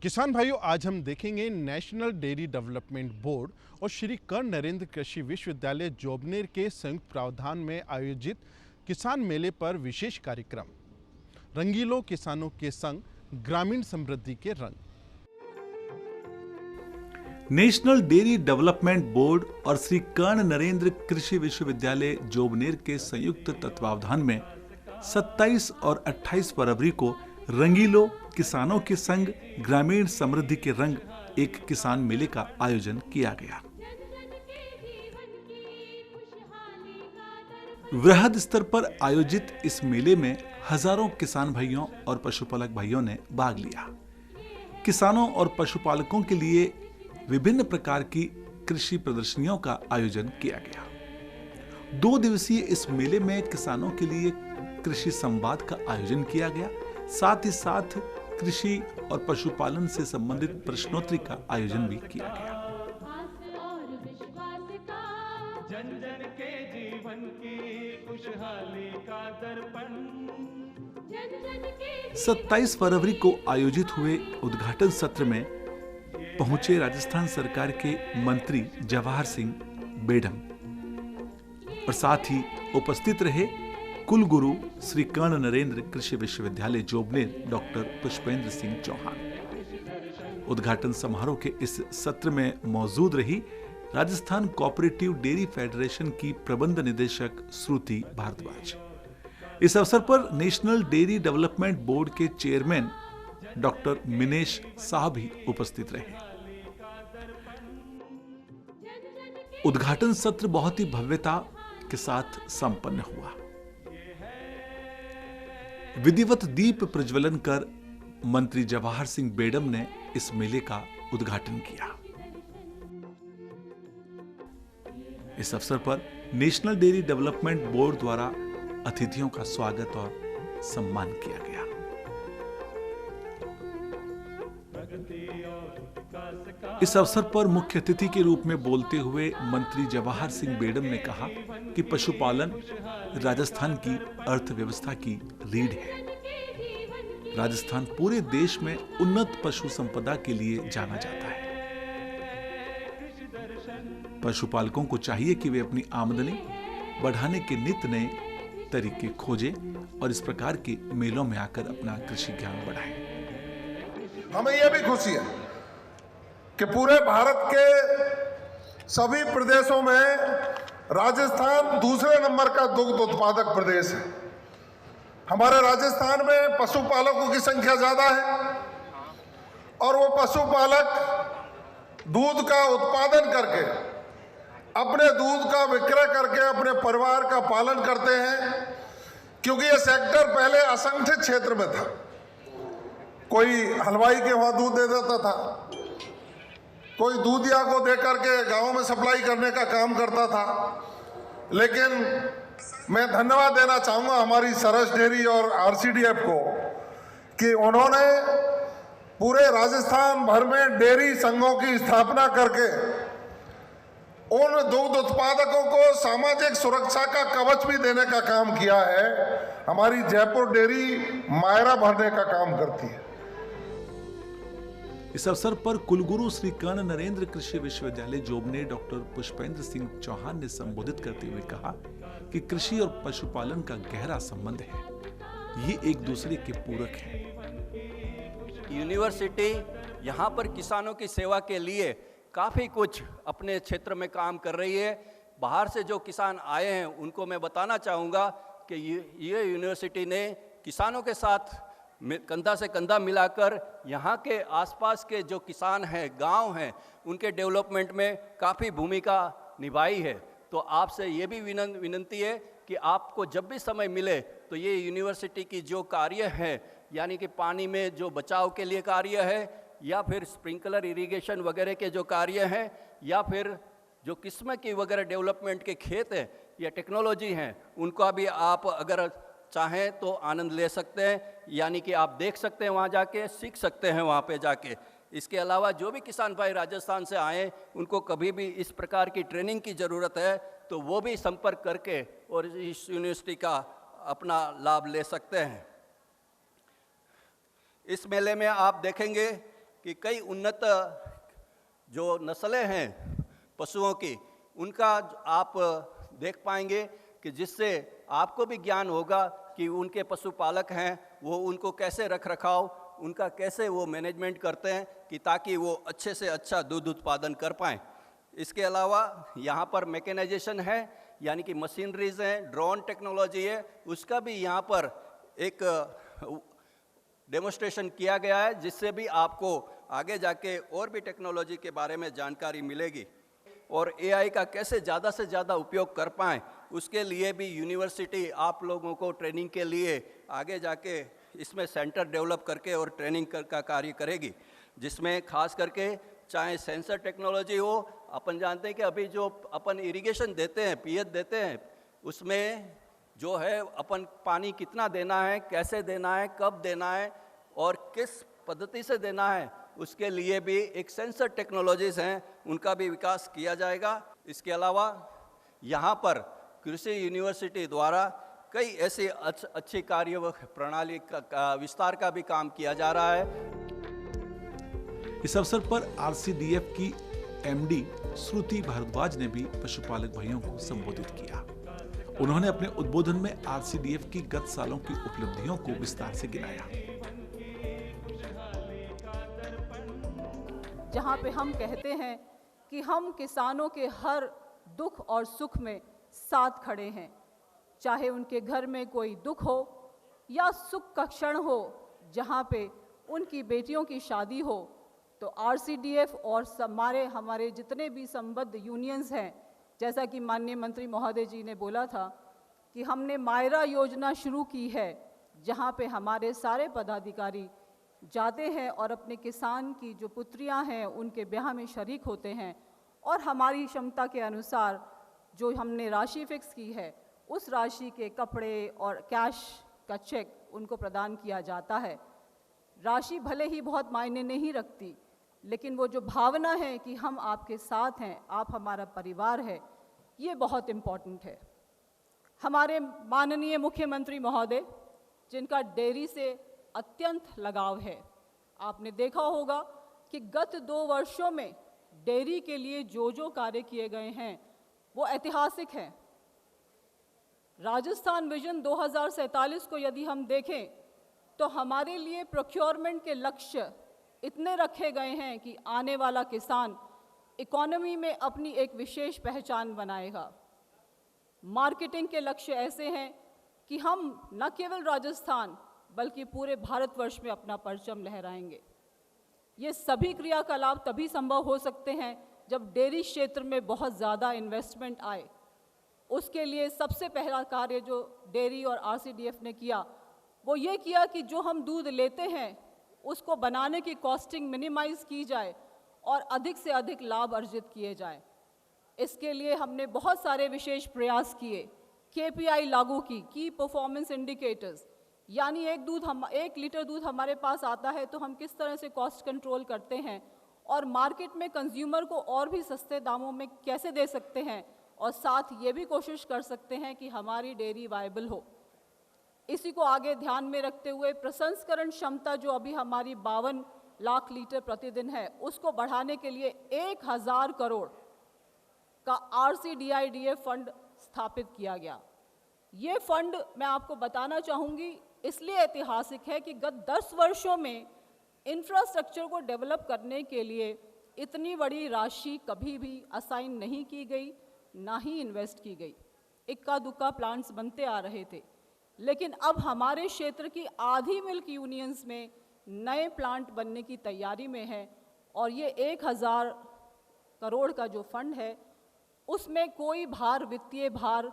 किसान भाइयों, आज हम देखेंगे नेशनल डेयरी डेवलपमेंट बोर्ड और श्री कर्ण नरेंद्र कृषि विश्वविद्यालय जोबनेर के संयुक्त प्रावधान में आयोजित किसान मेले पर विशेष कार्यक्रम। रंगीलो किसानों के संग ग्रामीण समृद्धि के रंग। नेशनल डेयरी डेवलपमेंट बोर्ड और श्री कर्ण नरेंद्र कृषि विश्वविद्यालय जोबनेर के संयुक्त तत्वावधान में 27 और 28 फरवरी को रंगीलो किसानों के संग ग्रामीण समृद्धि के रंग एक किसान मेले का आयोजन किया गया। वृहद स्तर पर आयोजित इस मेले में हजारों किसान भाइयों और पशुपालक भाइयों ने भाग लिया। किसानों और पशुपालकों के लिए विभिन्न प्रकार की कृषि प्रदर्शनियों का आयोजन किया गया। 2 दिवसीय इस मेले में किसानों के लिए कृषि संवाद का आयोजन किया गया। साथ ही साथ कृषि और पशुपालन से संबंधित प्रश्नोत्तरी का आयोजन भी किया गया। जन जन के जीवन की खुशहाली का दर्पण। 27 फरवरी को आयोजित हुए उद्घाटन सत्र में पहुंचे राजस्थान सरकार के मंत्री जवाहर सिंह बेडम और साथ ही उपस्थित रहे कुलगुरु श्री कर्ण नरेंद्र कृषि विश्वविद्यालय जोबनेर डॉक्टर पुष्पेंद्र सिंह चौहान। उद्घाटन समारोह के इस सत्र में मौजूद रही राजस्थान कोऑपरेटिव डेयरी फेडरेशन की प्रबंध निदेशक श्रुति भारद्वाज। इस अवसर पर नेशनल डेयरी डेवलपमेंट बोर्ड के चेयरमैन डॉक्टर मिनेश साह भी उपस्थित रहे। उद्घाटन सत्र बहुत ही भव्यता के साथ संपन्न हुआ। विधिवत दीप प्रज्वलन कर मंत्री जवाहर सिंह बेडम ने इस मेले का उद्घाटन किया। इस अवसर पर नेशनल डेयरी डेवलपमेंट बोर्ड द्वारा अतिथियों का स्वागत और सम्मान किया गया। इस अवसर पर मुख्य अतिथि के रूप में बोलते हुए मंत्री जवाहर सिंह बेडम ने कहा कि पशुपालन राजस्थान की अर्थव्यवस्था की रीढ़ है। राजस्थान पूरे देश में उन्नत पशु संपदा के लिए जाना जाता है। पशुपालकों को चाहिए कि वे अपनी आमदनी बढ़ाने के नित नए तरीके खोजें और इस प्रकार के मेलों में आकर अपना कृषि ज्ञान बढ़ाएं। हमें यह भी खुशी है कि पूरे भारत के सभी प्रदेशों में राजस्थान दूसरे नंबर का दुग्ध उत्पादक प्रदेश है। हमारे राजस्थान में पशुपालकों की संख्या ज्यादा है और वो पशुपालक दूध का उत्पादन करके अपने दूध का विक्रय करके अपने परिवार का पालन करते हैं, क्योंकि ये सेक्टर पहले असंगठित क्षेत्र में था। कोई हलवाई के वहां दूध दे देता था, कोई दूधिया को दे करके गांव में सप्लाई करने का काम करता था। लेकिन मैं धन्यवाद देना चाहूंगा हमारी सरस डेयरी और आरसीडीएफ को कि उन्होंने पूरे राजस्थान भर में डेयरी संघों की स्थापना करके उन दुग्ध उत्पादकों को सामाजिक सुरक्षा का कवच भी देने का काम किया है। हमारी जयपुर डेयरी मायरा भरने का काम करती है। इस अवसर पर कुलगुरु श्री कर्ण नरेंद्र कृषि विश्वविद्यालय जोबनेर डॉक्टर पुष्पेंद्र सिंह चौहान ने संबोधित करते हुए कहा कि कृषि और पशुपालन का गहरा संबंध है। ये एक दूसरे के पूरक हैं। यूनिवर्सिटी यहाँ पर किसानों की सेवा के लिए काफ़ी कुछ अपने क्षेत्र में काम कर रही है। बाहर से जो किसान आए हैं उनको मैं बताना चाहूँगा कि ये यूनिवर्सिटी ने किसानों के साथ कंधा से कंधा मिलाकर यहाँ के आसपास के जो किसान हैं, गांव हैं, उनके डेवलपमेंट में काफ़ी भूमिका निभाई है। तो आपसे ये भी विनंती है कि आपको जब भी समय मिले तो ये यूनिवर्सिटी की जो कार्य है, यानी कि पानी में जो बचाव के लिए कार्य है या फिर स्प्रिंकलर इरिगेशन वगैरह के जो कार्य हैं या फिर जो किस्म की वगैरह डेवलपमेंट के खेत हैं या टेक्नोलॉजी हैं, उनका भी आप अगर चाहें तो आनंद ले सकते हैं। यानी कि आप देख सकते हैं, वहाँ जाके सीख सकते हैं वहाँ पे जाके। इसके अलावा जो भी किसान भाई राजस्थान से आए उनको कभी भी इस प्रकार की ट्रेनिंग की ज़रूरत है तो वो भी संपर्क करके और इस यूनिवर्सिटी का अपना लाभ ले सकते हैं। इस मेले में आप देखेंगे कि कई उन्नत जो नस्लें हैं पशुओं की, उनका आप देख पाएंगे कि जिससे आपको भी ज्ञान होगा कि उनके पशुपालक हैं वो उनको कैसे रख रखाव, उनका कैसे वो मैनेजमेंट करते हैं कि ताकि वो अच्छे से अच्छा दूध उत्पादन कर पाएँ। इसके अलावा यहाँ पर मैकेनाइजेशन है, यानी कि मशीनरीज हैं, ड्रोन टेक्नोलॉजी है, उसका भी यहाँ पर एक डेमोस्ट्रेशन किया गया है, जिससे भी आपको आगे जाके और भी टेक्नोलॉजी के बारे में जानकारी मिलेगी। और एआई का कैसे ज़्यादा से ज़्यादा उपयोग कर पाएँ, उसके लिए भी यूनिवर्सिटी आप लोगों को ट्रेनिंग के लिए आगे जाके इसमें सेंटर डेवलप करके और ट्रेनिंग का कार्य करेगी, जिसमें खास करके चाहे सेंसर टेक्नोलॉजी हो। अपन जानते हैं कि अभी जो अपन इरिगेशन देते हैं, पीएच देते हैं, उसमें जो है अपन पानी कितना देना है, कैसे देना है, कब देना है और किस पद्धति से देना है, उसके लिए भी एक सेंसर टेक्नोलॉजीज़ हैं, उनका भी विकास किया जाएगा। इसके अलावा यहाँ पर कृषि यूनिवर्सिटी द्वारा कई ऐसे अच्छी कार्य प्रणाली का विस्तार का भी काम किया जा रहा है। इस अवसर पर आरसीडीएफ की एमडी श्रुति भारद्वाज ने भी पशुपालक भाइयों को संबोधित किया। उन्होंने अपने उद्बोधन में आरसीडीएफ की गत सालों की उपलब्धियों को विस्तार से गिनाया। जहां पे हम कहते हैं कि हम किसानों के हर दुख और सुख में साथ खड़े हैं, चाहे उनके घर में कोई दुख हो या सुख का क्षण हो, जहां पे उनकी बेटियों की शादी हो, तो आरसीडीएफ और हमारे जितने भी संबद्ध यूनियंस हैं, जैसा कि माननीय मंत्री महोदय जी ने बोला था कि हमने मायरा योजना शुरू की है, जहां पे हमारे सारे पदाधिकारी जाते हैं और अपने किसान की जो पुत्रियां हैं उनके ब्याह में शरीक होते हैं, और हमारी क्षमता के अनुसार जो हमने राशि फिक्स की है उस राशि के कपड़े और कैश का चेक उनको प्रदान किया जाता है। राशि भले ही बहुत मायने नहीं रखती, लेकिन वो जो भावना है कि हम आपके साथ हैं, आप हमारा परिवार है, ये बहुत इम्पॉर्टेंट है। हमारे माननीय मुख्यमंत्री महोदय, जिनका डेयरी से अत्यंत लगाव है, आपने देखा होगा कि गत 2 वर्षों में डेयरी के लिए जो कार्य किए गए हैं वो ऐतिहासिक हैं। राजस्थान विजन 2047 को यदि हम देखें तो हमारे लिए प्रोक्योरमेंट के लक्ष्य इतने रखे गए हैं कि आने वाला किसान इकोनॉमी में अपनी एक विशेष पहचान बनाएगा। मार्केटिंग के लक्ष्य ऐसे हैं कि हम न केवल राजस्थान बल्कि पूरे भारतवर्ष में अपना परचम लहराएंगे। ये सभी क्रियाकलाप तभी संभव हो सकते हैं जब डेयरी क्षेत्र में बहुत ज़्यादा इन्वेस्टमेंट आए। उसके लिए सबसे पहला कार्य जो डेयरी और आरसीडीएफ ने किया वो ये किया कि जो हम दूध लेते हैं उसको बनाने की कॉस्टिंग मिनिमाइज की जाए और अधिक से अधिक लाभ अर्जित किए जाएं। इसके लिए हमने बहुत सारे विशेष प्रयास किए, केपीआई लागू की परफॉर्मेंस इंडिकेटर्स, यानी एक लीटर दूध हमारे पास आता है तो हम किस तरह से कॉस्ट कंट्रोल करते हैं और मार्केट में कंज्यूमर को और भी सस्ते दामों में कैसे दे सकते हैं, और साथ ये भी कोशिश कर सकते हैं कि हमारी डेयरी वायबल हो। इसी को आगे ध्यान में रखते हुए प्रसंस्करण क्षमता जो अभी हमारी 52 लाख लीटर प्रतिदिन है, उसको बढ़ाने के लिए 1000 करोड़ का आरसीडीआईडीएफ फंड स्थापित किया गया। ये फंड मैं आपको बताना चाहूँगी इसलिए ऐतिहासिक है कि गत 10 वर्षों में इंफ्रास्ट्रक्चर को डेवलप करने के लिए इतनी बड़ी राशि कभी भी असाइन नहीं की गई, ना ही इन्वेस्ट की गई। इक्का दुक्का प्लांट्स बनते आ रहे थे, लेकिन अब हमारे क्षेत्र की आधी मिल्क यूनियंस में नए प्लांट बनने की तैयारी में है, और ये 1000 करोड़ का जो फंड है उसमें कोई वित्तीय भार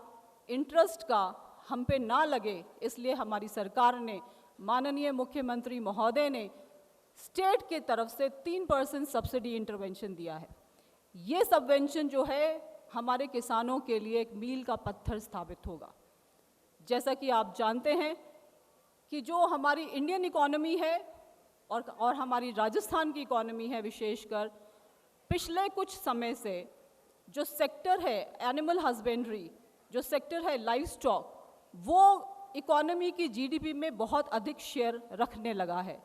इंटरेस्ट का हम पे ना लगे, इसलिए हमारी सरकार ने, माननीय मुख्यमंत्री महोदय ने स्टेट के तरफ से 3% सब्सिडी इंटरवेंशन दिया है। ये सबवेंशन जो है हमारे किसानों के लिए एक मील का पत्थर स्थापित होगा। जैसा कि आप जानते हैं कि जो हमारी इंडियन इकोनॉमी है और हमारी राजस्थान की इकोनॉमी है, विशेषकर पिछले कुछ समय से जो सेक्टर है एनिमल हस्बेंड्री, जो सेक्टर है लाइव स्टॉक, वो इकोनॉमी की जीडीपी में बहुत अधिक शेयर रखने लगा है।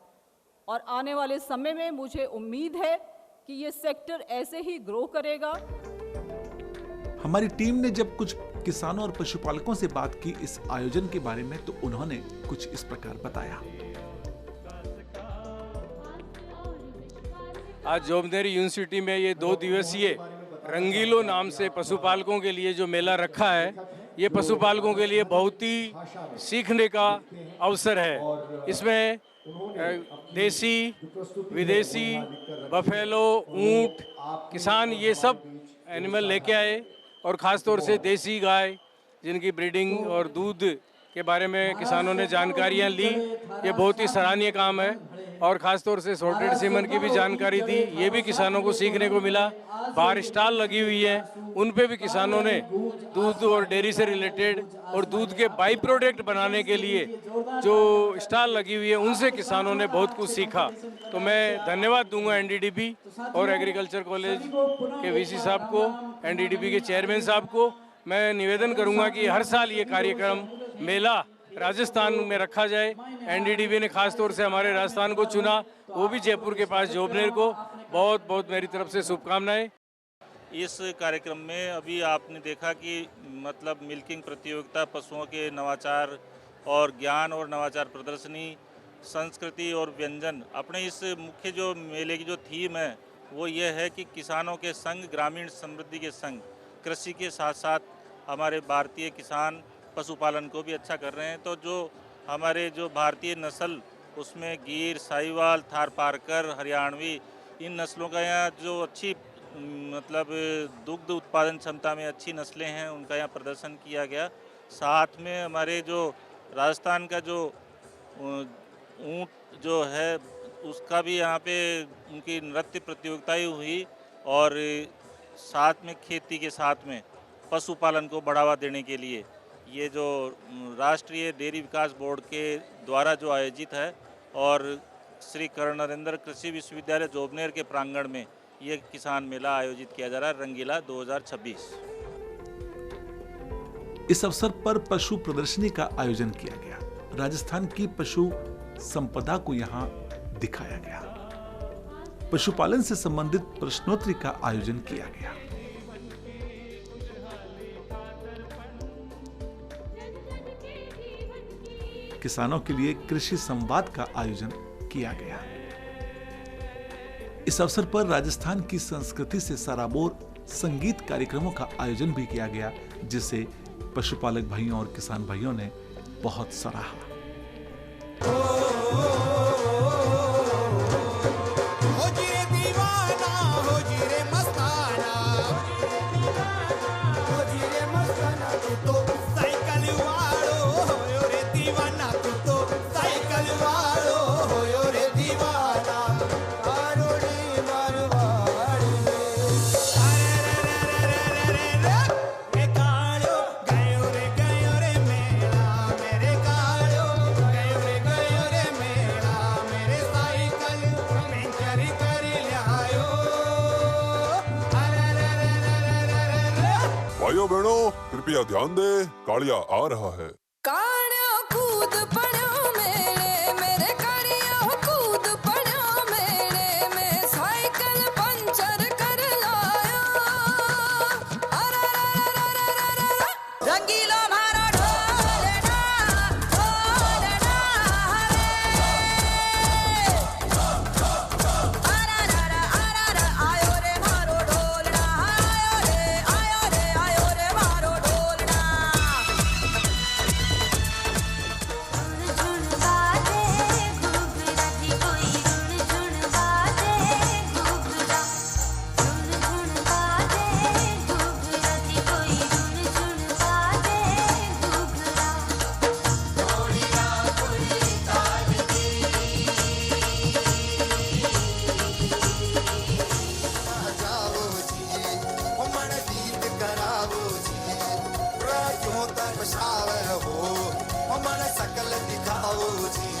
और आने वाले समय में मुझे उम्मीद है कि ये सेक्टर ऐसे ही ग्रो करेगा। हमारी टीम ने जब कुछ किसानों और पशुपालकों से बात की इस आयोजन के बारे में, तो उन्होंने कुछ इस प्रकार बताया। आज जोबनेर यूनिवर्सिटी में ये 2 दिवसीय रंगीलो नाम से पशुपालकों के लिए जो मेला रखा है, ये पशुपालकों के लिए बहुत ही सीखने का अवसर है। इसमें देसी, विदेशी, बफेलो, ऊंट, किसान ये सब एनिमल लेके आए और ख़ास तौर से देसी गाय जिनकी ब्रीडिंग और दूध के बारे में किसानों ने जानकारियां ली। ये बहुत ही सराहनीय काम है और ख़ास तौर से सॉर्टेड सीमन की भी जानकारी दी, ये भी किसानों को सीखने को मिला। बाहर स्टॉल लगी हुई है, उन पे भी किसानों ने दूध और डेयरी से रिलेटेड और दूध के बाई प्रोडक्ट बनाने के लिए जो स्टॉल लगी हुई है, उनसे किसानों ने बहुत कुछ सीखा। तो मैं धन्यवाद दूंगा एनडीडीबी और एग्रीकल्चर कॉलेज के वीसी साहब को, एनडीडीबी के चेयरमैन साहब को। मैं निवेदन करूंगा कि हर साल ये कार्यक्रम मेला राजस्थान में रखा जाए। एनडीडीबी ने खास तौर से हमारे राजस्थान को चुना, वो भी जयपुर के पास जोबनेर को। बहुत बहुत मेरी तरफ से शुभकामनाएं। इस कार्यक्रम में अभी आपने देखा कि मतलब मिल्किंग प्रतियोगिता, पशुओं के नवाचार और ज्ञान और नवाचार प्रदर्शनी, संस्कृति और व्यंजन। अपने इस मुख्य जो मेले की जो थीम है वो ये है कि किसानों के संग ग्रामीण समृद्धि के संग। कृषि के साथ साथ हमारे भारतीय किसान पशुपालन को भी अच्छा कर रहे हैं। तो जो हमारे जो भारतीय नस्ल, उसमें गीर, साहिवाल, थारपारकर, हरियाणवी, इन नस्लों का यहाँ जो अच्छी मतलब दुग्ध उत्पादन क्षमता में अच्छी नस्लें हैं, उनका यहाँ प्रदर्शन किया गया। साथ में हमारे जो राजस्थान का जो ऊँट जो है, उसका भी यहाँ पे उनकी नृत्य प्रतियोगिताएं हुई। और साथ में खेती के साथ में पशुपालन को बढ़ावा देने के लिए ये जो राष्ट्रीय डेयरी विकास बोर्ड के द्वारा जो आयोजित है और श्री कर्ण नरेंद्र कृषि विश्वविद्यालय जोबनेर के प्रांगण में ये किसान मेला आयोजित किया जा रहा है, रंगीला 2026। इस अवसर पर पशु प्रदर्शनी का आयोजन किया गया। राजस्थान की पशु संपदा को यहाँ दिखाया गया। पशुपालन से संबंधित प्रश्नोत्तरी का आयोजन किया गया। किसानों के लिए कृषि संवाद का आयोजन किया गया। इस अवसर पर राजस्थान की संस्कृति से सराबोर संगीत कार्यक्रमों का आयोजन भी किया गया, जिसे पशुपालक भाइयों और किसान भाइयों ने बहुत सराहा। भाइयों बहनों कृपया ध्यान दे, कालिया आ रहा है। कालिया कूद पड़ो मेले मेरे, कालिया कूद पड़ो मेले में, साइकिल पंचर कर लाया। रंगीला मारा ढोलना ढोलना रे, आयो रे मारो ढोलना, आयो रे मारो ढोलना। सकल दिखाओ जी,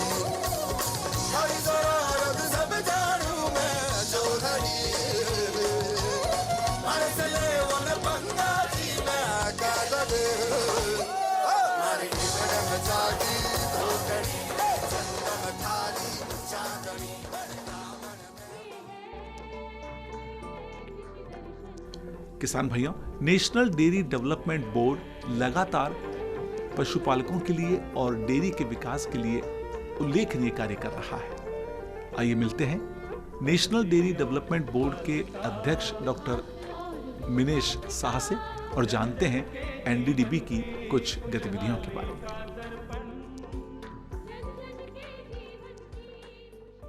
हरी जरूरत सब जानू मैं जो धड़ी, हंसले वन पंगा जी मैं कागज, हमारी निबड़ में जागी धोकड़ी, चंदन थाली चांदनी। किसान भाइयों, नेशनल डेयरी डेवलपमेंट बोर्ड लगातार पशुपालकों के लिए और डेयरी के विकास के लिए उल्लेखनीय कार्य कर रहा है। आइए मिलते हैं नेशनल डेयरी डेवलपमेंट बोर्ड के अध्यक्ष डॉक्टर मिनेश शाह से और जानते हैं एनडीडीबी की कुछ गतिविधियों के बारे में।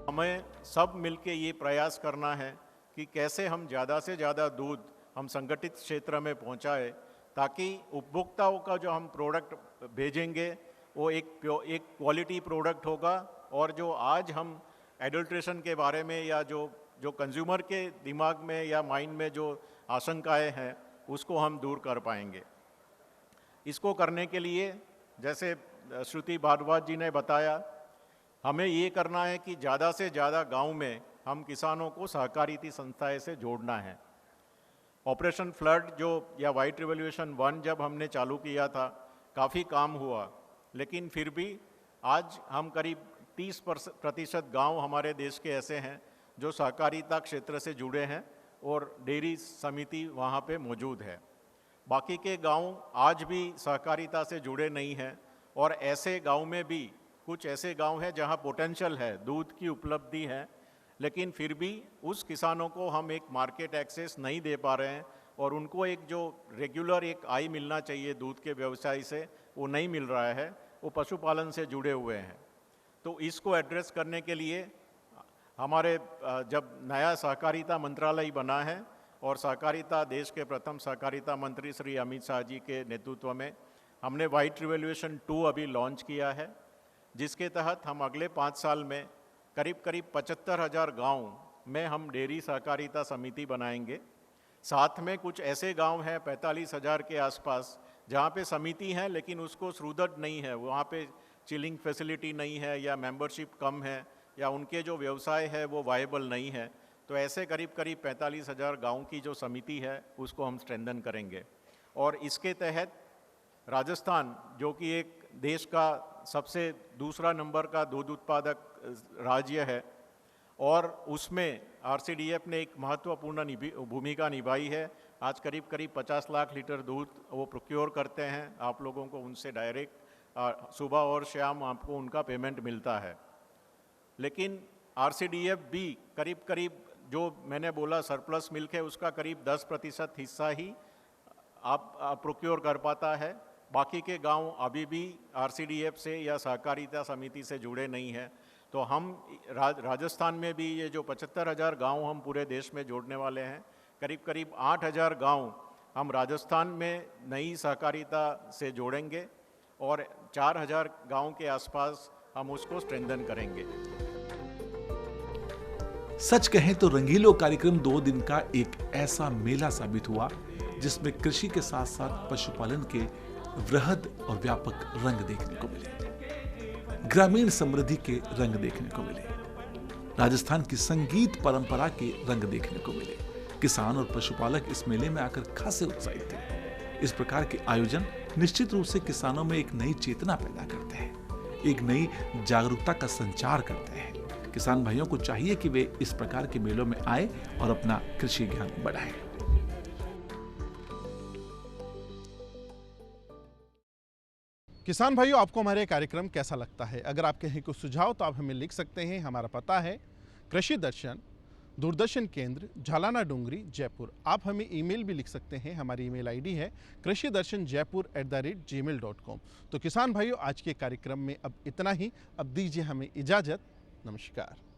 हमें सब मिलके ये प्रयास करना है कि कैसे हम ज़्यादा से ज़्यादा दूध हम संगठित क्षेत्र में पहुंचाए, ताकि उपभोक्ताओं का जो हम प्रोडक्ट भेजेंगे वो एक क्वालिटी प्रोडक्ट होगा, और जो आज हम एडल्ट्रेशन के बारे में या जो कंज्यूमर के दिमाग में या माइंड में जो आशंकाएं हैं उसको हम दूर कर पाएंगे। इसको करने के लिए जैसे श्रुति भारद्वाज जी ने बताया, हमें ये करना है कि ज़्यादा से ज़्यादा गांव में हम किसानों को सहकारिता संस्थाएं से जोड़ना है। ऑपरेशन फ्लड या वाइट रिवॉल्यूशन 1 जब हमने चालू किया था, काफ़ी काम हुआ, लेकिन फिर भी आज हम करीब 30% गांव हमारे देश के ऐसे हैं जो सहकारिता क्षेत्र से जुड़े हैं और डेयरी समिति वहाँ पे मौजूद है। बाकी के गांव आज भी सहकारिता से जुड़े नहीं हैं, और ऐसे गांव में भी कुछ ऐसे गांव हैं जहां पोटेंशियल है, दूध की उपलब्धि है, लेकिन फिर भी उस किसानों को हम एक मार्केट एक्सेस नहीं दे पा रहे हैं, और उनको एक जो रेगुलर एक आय मिलना चाहिए दूध के व्यवसाय से, वो नहीं मिल रहा है। वो पशुपालन से जुड़े हुए हैं। तो इसको एड्रेस करने के लिए हमारे जब नया सहकारिता मंत्रालय बना है और सहकारिता देश के प्रथम सहकारिता मंत्री श्री अमित शाह जी के नेतृत्व में हमने वाइट रिवॉल्यूशन 2 अभी लॉन्च किया है, जिसके तहत हम अगले 5 साल में करीब 75,000 गांव में हम डेयरी सहकारिता समिति बनाएंगे। साथ में कुछ ऐसे गांव हैं 45,000 के आसपास जहां पे समिति है लेकिन उसको सुदृढ़ नहीं है, वहां पे चिलिंग फैसिलिटी नहीं है या मेंबरशिप कम है या उनके जो व्यवसाय है वो वायबल नहीं है। तो ऐसे करीब 45,000 गाँव की जो समिति है उसको हम स्ट्रेंथन करेंगे। और इसके तहत राजस्थान, जो कि एक देश का सबसे दूसरा नंबर का दूध उत्पादक राज्य है, और उसमें आरसीडीएफ ने एक महत्वपूर्ण भूमिका निभाई है। आज करीब 50 लाख लीटर दूध वो प्रोक्योर करते हैं। आप लोगों को उनसे डायरेक्ट सुबह और शाम आपको उनका पेमेंट मिलता है। लेकिन आरसीडीएफ भी करीब जो मैंने बोला सरप्लस मिल्क है उसका करीब 10% हिस्सा ही आप प्रोक्योर कर पाता है। बाकी के गांव अभी भी आरसीडीएफ से या सहकारिता समिति से जुड़े नहीं हैं। तो हम राजस्थान में भी ये जो 75,000 गांव हम पूरे देश में जोड़ने वाले हैं, करीब 8,000 गांव हम राजस्थान में नई सहकारिता से जोड़ेंगे और 4,000 गांव के आसपास हम उसको स्ट्रेंथन करेंगे। सच कहें तो रंगीलो कार्यक्रम 2 दिन का एक ऐसा मेला साबित हुआ जिसमें कृषि के साथ साथ पशुपालन के वृहद और व्यापक रंग देखने को मिले, ग्रामीण समृद्धि के रंग देखने को मिले, राजस्थान की संगीत परंपरा के रंग देखने को मिले। किसान और पशुपालक इस मेले में आकर खासे उत्साहित थे। इस प्रकार के आयोजन निश्चित रूप से किसानों में एक नई चेतना पैदा करते हैं, एक नई जागरूकता का संचार करते हैं। किसान भाइयों को चाहिए कि वे इस प्रकार के मेलों में आए और अपना कृषि ज्ञान बढ़ाएं। किसान भाइयों, आपको हमारे कार्यक्रम कैसा लगता है? अगर आपके हैं कुछ सुझाव तो आप हमें लिख सकते हैं। हमारा पता है कृषि दर्शन, दूरदर्शन केंद्र, झालाना डूंगरी, जयपुर। आप हमें ईमेल भी लिख सकते हैं। हमारी ईमेल आईडी है krishidarshanjaipur@gmail.com। तो किसान भाइयों, आज के कार्यक्रम में अब इतना ही। अब दीजिए हमें इजाज़त। नमस्कार।